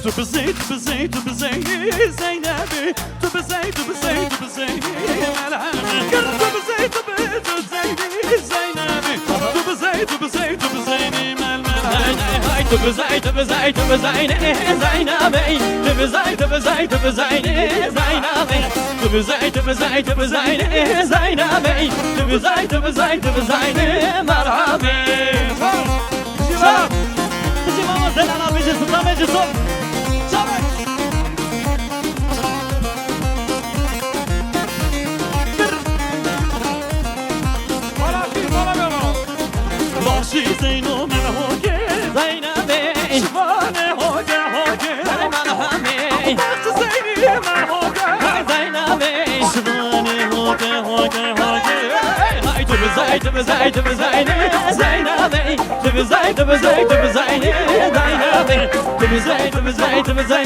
تبزي تبزي تبزي زينبي تبزي تبزي تبزي ملحمة تبزي تبزي تبزي زينبي تبزي تبزي تبزي ملحمة تبزي تبزي تبزي زينبي تبزي تبزي تبزي زينبي تبزي تبزي تبزي زينبي تبزي تبزي تبزي مرحبا شباب بيجي ماما زين انا بيجي سلطان بيجي صوت شباب باشی زینو من هوگه زینبی شبانه هوگه هوگه من همی باشی زینی من هوگه زینبی شبانه هوگه هوگه هوگه های تبزی تبزی تبزی زینبی تبزی تبزی تبزی زینبی تبزی تبزی تبزی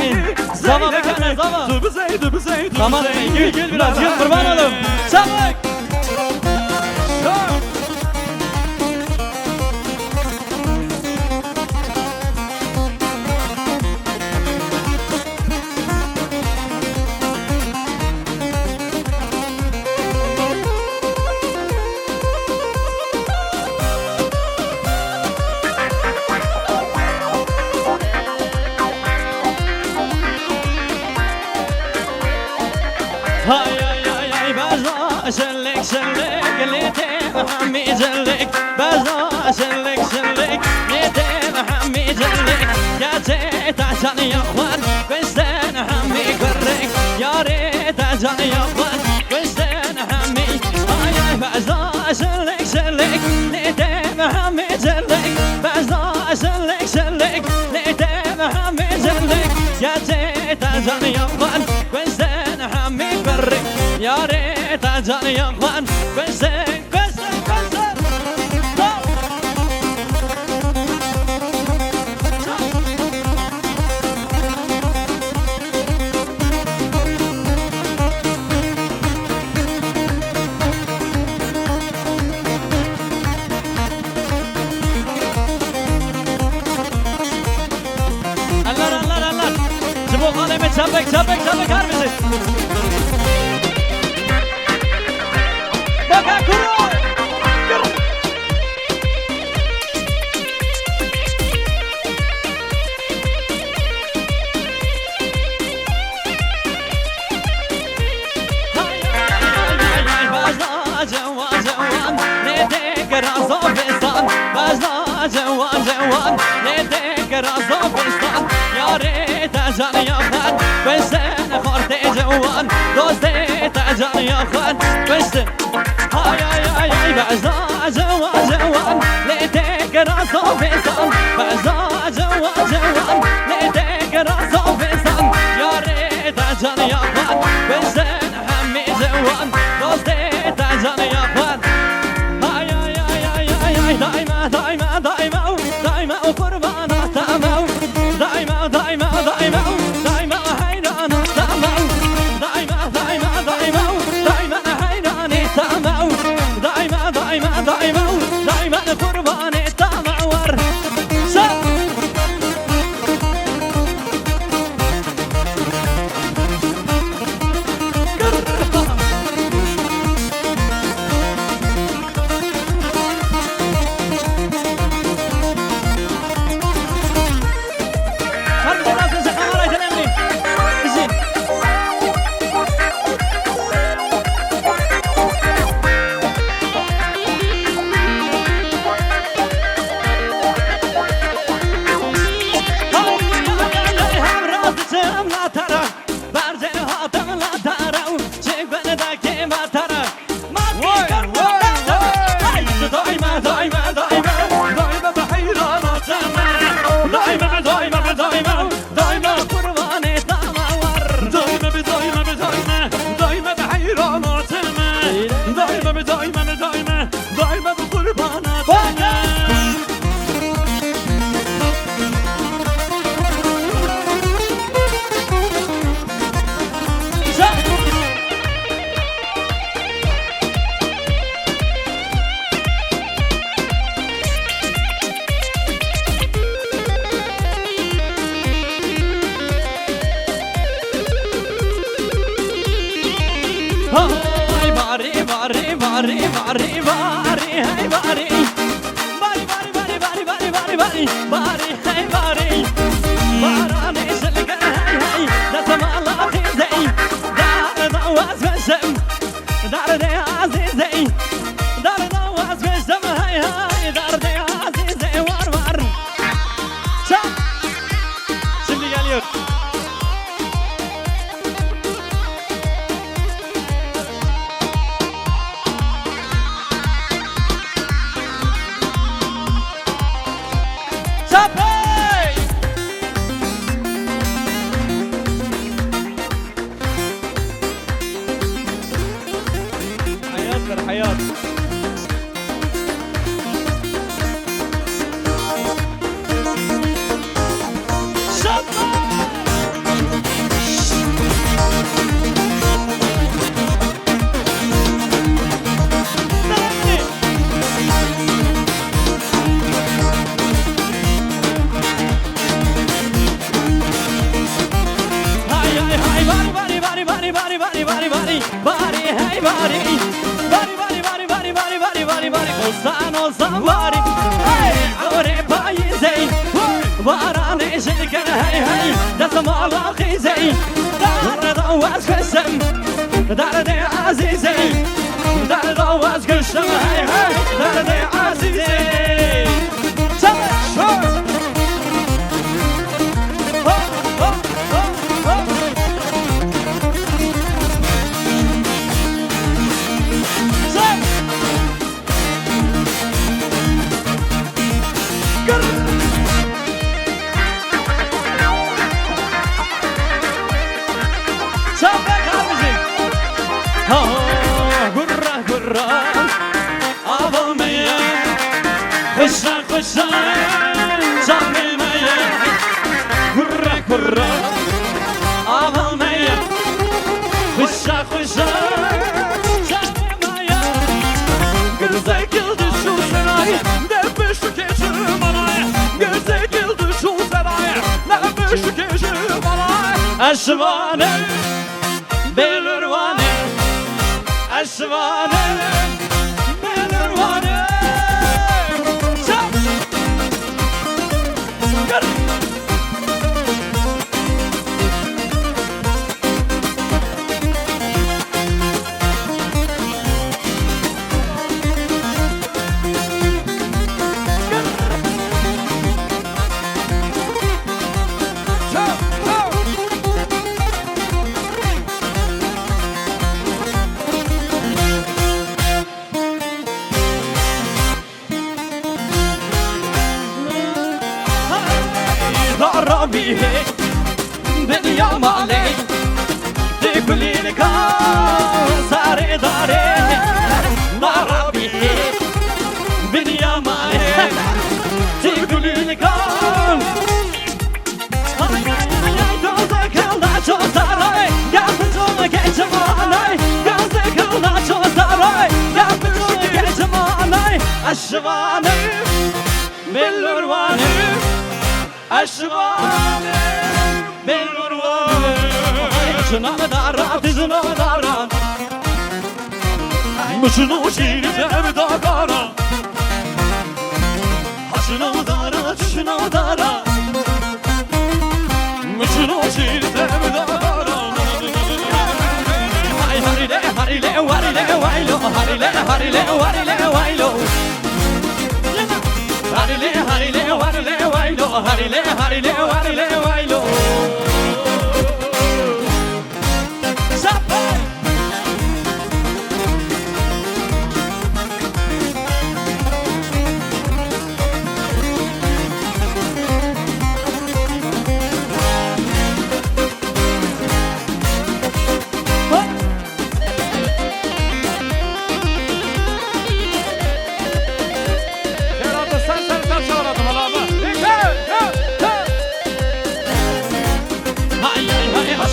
زمان بکنه زمان تبزی تبزی زمان gül gül biraz gül kurban oğlum çabuk هاي هاي هاي هاي بازا شلك شلك ليتي محمي جلك بازا شلك شلك ليتي محمي جلك يا ريت عشان يا اخوان بستان حمي كرك يا ريت عشان يا اخوان بستان حمي هاي هاي بازا شلك شلك ليتي محمي جلك بازا شلك شلك ليتي محمي جلك يا ريت عشان يا اخوان بستان حمي كرك يا ريت عشان يا اخوان بستان بستان بستان Çabuk çabuk çabuk har mısın? Baka kuru! Bazda cevan cevan ne de razofistan Bazda cevan cevan ne de razofistan Yare tacan yakan Besen khorte cevan Doste tacan yakan Besen Hay hay hay hay Bazda cevan cevan ne de razofistan Bazda cevan cevan ne de razofistan Yare tacan yakan Besen hammi cevan Doste tacan yakan Hay hay hay hay hay hay Daima daima daima daima kurbana tamam Daima daima daima daima hayrana tamam Daima daima daima daima hayrana tamam Daima daima daima daima kurbana tamam var هاي باري باري باري باري باري هاي باري باري باري باري باري باري باري باري باري هاي باري باراني شلقة هاي هاي دا سمالة خيزي دار دواز بشم دار دي عزيزي دار دواز بشم هاي هاي دار دي عزيزي وار وار شام şimdi geliyor. Çapay! Hayat ver hayat. Bari hey bari bari bari bari bari bari bari bari bari olsan olsan bari hey avre bayizey varane şirken hey hey dasmala khizey dar dawaz kışım dar de azizey dar dawaz kışım hey hey dar de azizey çabuk خشا خشا جامعية هرا هرا عالمية خشا خشا جامعية gözek yıldız şu seray ne şu gece bana gözek yıldız şu seray ne şu gece bana aşvane belirvane aşvane belirvane ربي دنيا مالي تقولي لك ساري داري ربي دنيا مالي تقولي لك gözek yılda çok saray yapıcımı geçmanay gözek yılda çok saray yapıcımı geçmanay aşvanı bellurvanı aşvane belurvane şunama dara dizunama dara muşunu şiiri tebi dara haşınama dara şunama dara muşunu şiiri tebi dara hay harile harile varile vaylo harile harile varile vaylo harile harile varile vaylo harile harile varile vaylo Zapay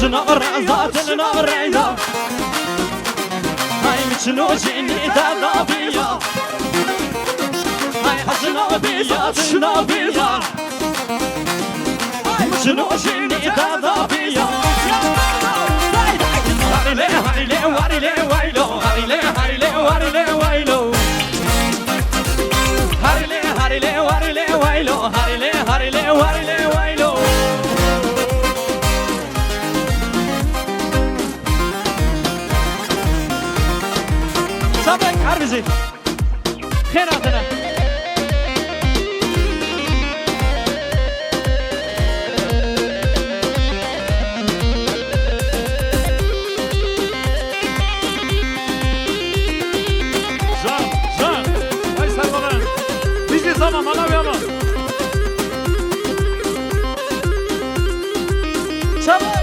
نور ذات النور عيدا هاي مشنو جيني تضابيا هاي حسنا بيا شنا بيا مشنو جيني تضابيا هاي هاي هاريلي وايلو هاريلي هاريلي هاريلي وايلو هاريلي هاريلي هاريلي وايلو هاريلي هاريلي هاريلي وايلو سابق عربزي خيراتنا Tamam, Malawi. Çabuk.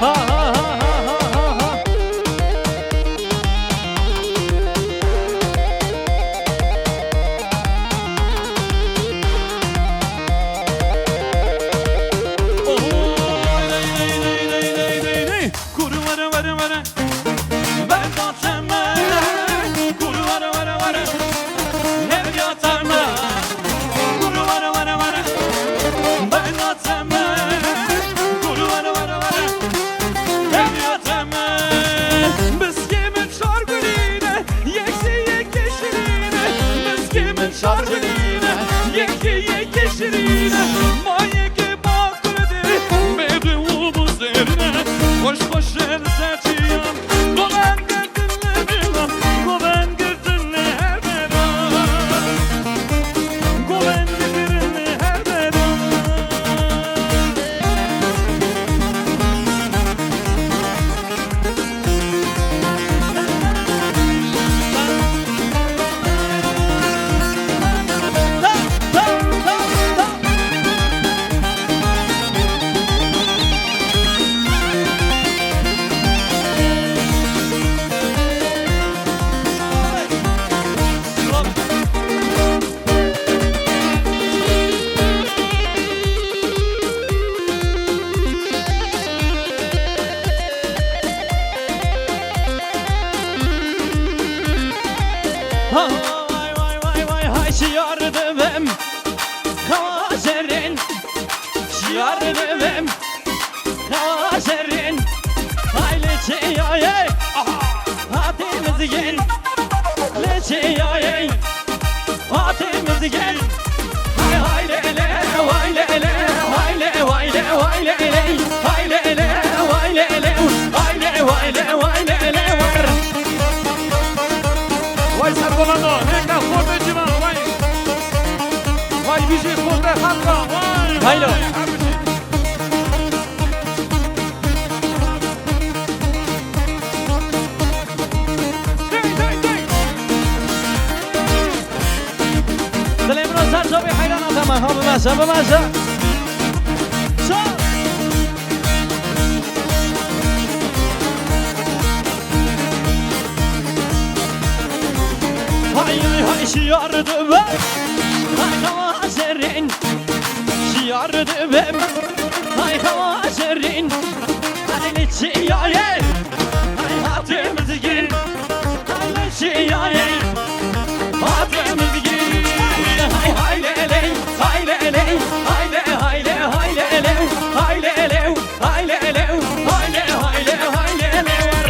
Ha ha ha ha ha ha. Şarjeliğine, yeki şirine, mayeke bakırdı, mevduğumuz yerine, koş koş el seçiyorum, goben girdinle bilam, goben girdinle her bera, goben girdinle her bera. Vay vay vay vay hay şiyardımım Kazerin şiyardımım Kazerin Hayli çiyaye Hatimiz gel Le çiyaye Hatimiz gel Hay hay le le Vay le le Vay le vay le Vay le le Hay le le Vay le le Vay le vay le Vay le le var Vay Sargolano, neka forte civan, vay. Vay bizi forte hatta, vay. Haylo. Salimno sarzo bir hayran atama, habımasa. Hay hay hay şiyardımım Hay Kazerin Şiyardımım Hay Kazerin Hayli çiyaye Hay hatimiz gel Hayli çiyaye Hatimiz gel Hay hay le le Hay le le Hay le hay le Hay le le Hay le le Hay le le Hay le hay le Hay le le var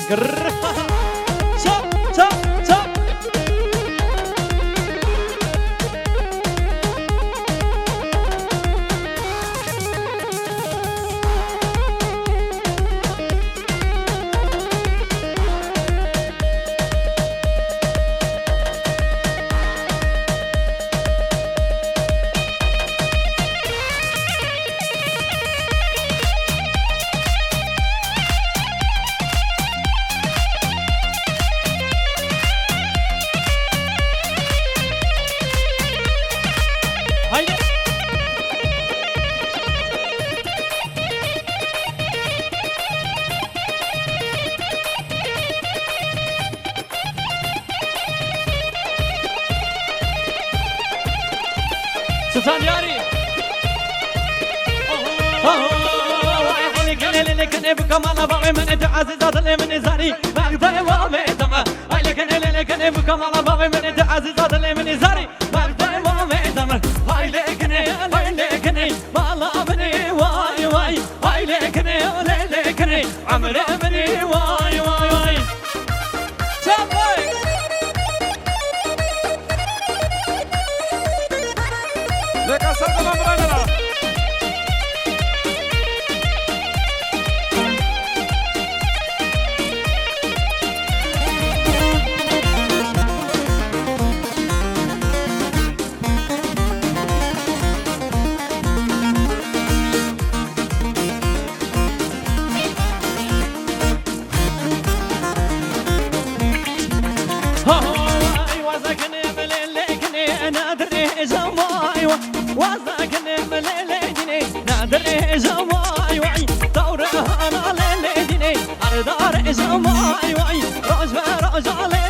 Çap çap çap. Haydi. Sultan Yari. لكن بكم على بعض من تعزز ظل من زاري مقدر ما ميتما لكن بكم على بعض من تعزز ظل من زاري مقدر ما ميتما هاي لكني ما لا بني واي واي هاي لكني عمري بني واي واي واي شابوي لك أسرق مبرنا وزاكني مليليني نادري زواي واي دورها انا ليليني اردار زواي واي روز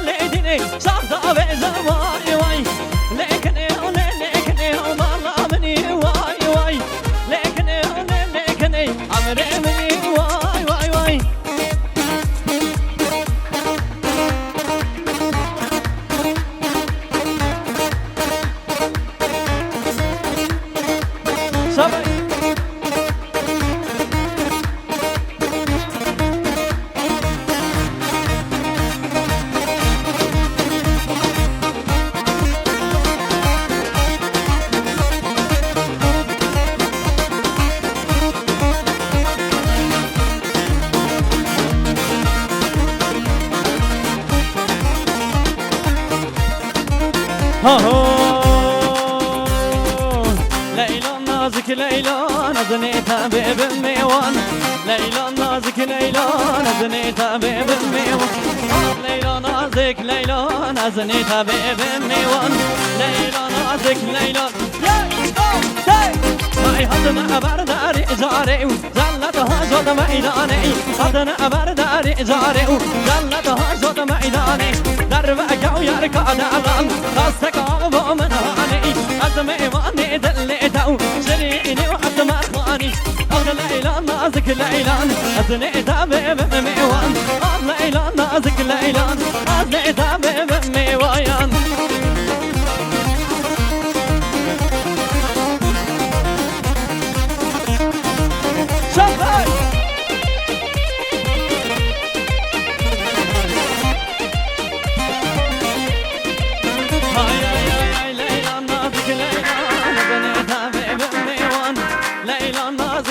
ليليني صعدة بزواي واي لكني ما مني واي واي لكني امري مني واي واي واي صبري ليلى نازك ليلى نزنيتها باب الميوان ليلى نازك ليلى نزنيتها باب الميوان ليلى نازك ليلى نزنيتها باب الميوان ليلى نازك ليلى هاي هدنا برداري زاري زلتها زود ميداني هدنا برداري زاري زلتها زود ميداني دربك ويركع دعم خاصك من هاني أزمي ماني دليتو شريني وحد ما خاني أغلى ليلى نازك ليلى أزنيتها باب ميوان ليلى نازك ليلى أزنيتها باب ميوان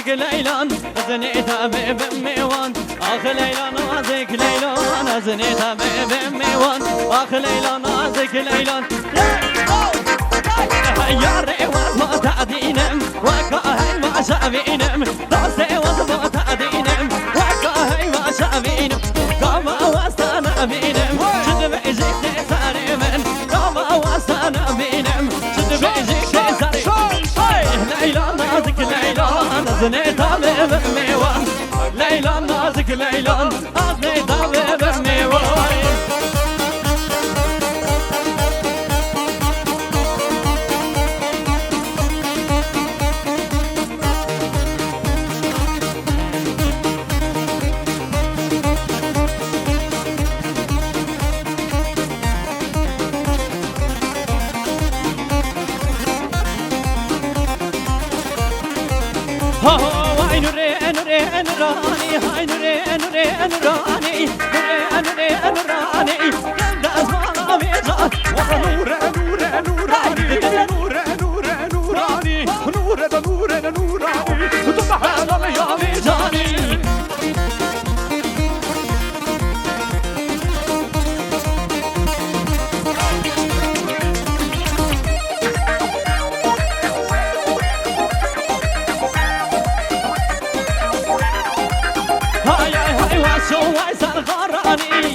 ليلان زنيتها باب ميوان اخ ليلان نازك ليلان زنيتها باب ميوان اخ ليلان نازك ليلان يا ريوان ما تعدينم وكاهي ما شابينم دوسي وما تعدينم وكاهي ما شابينم قام واستانا بينم شد بيجيك تساري من قام واستانا بينم شد بيجيك تساري ليلى نازك ليلى زنيتها باب ميوان ليلى نازك ليلى زنيتها باب ميوان هاي نوري نوري نوراني هاي نوري نوري نوراني نوراني نوراني قلب أزمان بيجان نور نور نوراني نور نور نوراني نور نور نوراني سبحان الله يا بيجاني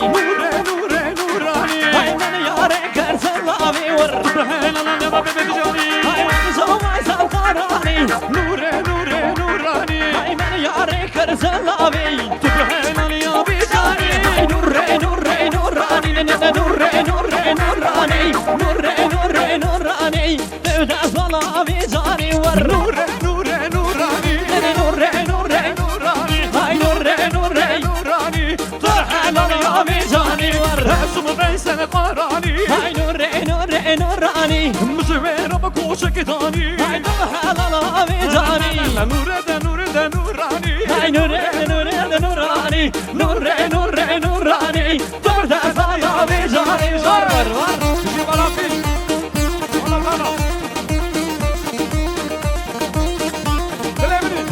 نور نور نوراني هاي من يارك سلامي ور سبحان الله يا بابي بيجاني هاي من سوى سلامي نور نور نوراني هاي من يارك سلامي سبحان الله يا بيجاني نور نور نوراني نور نور نوراني نور نور نوراني تبدا سلامي جاني ور نور نور نوراني نور نور نوراني هاي نور نور نوراني سبحان الله يا بيجاني ور اسم بيسن قراني هاي نور نور نوراني مزوير بكوشك ثاني هاي سبحان الله بيجاني نور ده نور ده نوراني هاي نور نور نوراني نور نور نوراني تبدا سلامي بيجاني ور ور جيب على فيش ولا غلط سلامني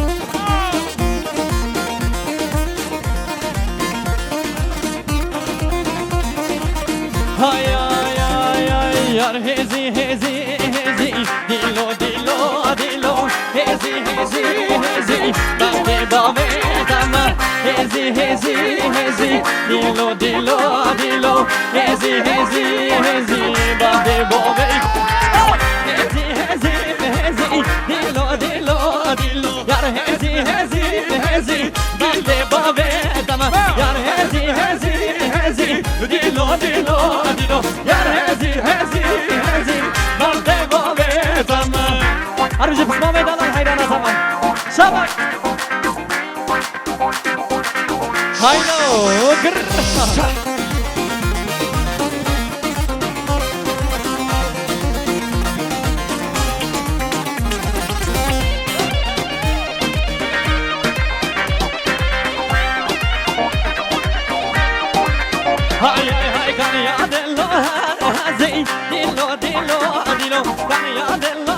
هاي هاي هاي يار هزي هزي هزي ديلو ديلو ديلو هزي هزي هزي بابي بابي دما هزي هزي هزي ديلو ديلو ديلو هزي هزي هزي بابي بابي هزي هزي هزي ديلو ديلو ديلو يار هزي هزي هزي بابي بابي دما يار هزي هزي هزي ديلو ديلو ديلو يار هزي هزي هزي بابي بابي دما أرجو بسمامي دانا حيرانا تمام شبك هايلو قر هاي هاي هاي كان يا دلو هزي دلو دلو دلو كان يا دلو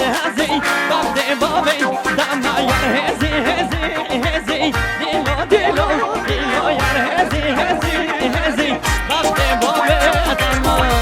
هزي بابي بابي دما يا هزي هزي هزي دلو دلو دلو يا هزي هزي هزي بابي بابي دما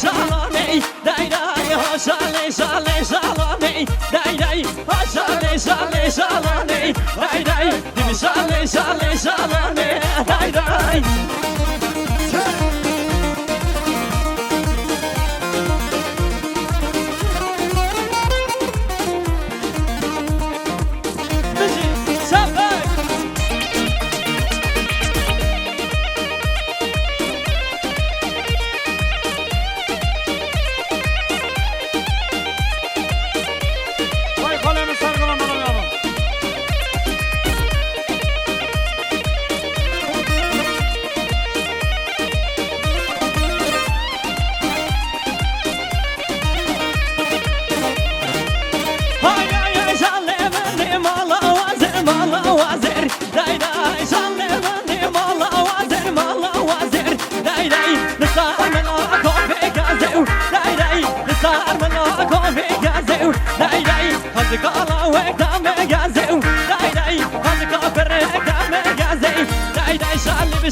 شالوني داي داي هو شالي شالي شالوني داي داي هو شالي شالي شالوني داي داي دي شالي شالي شالوني داي داي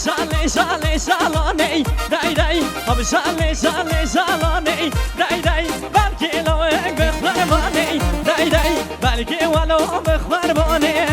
شالي شالي شالوني داي داي اب شالي شالي شالوني داي داي بالكي لو بخرباني داي داي بالكي ولو بخرباني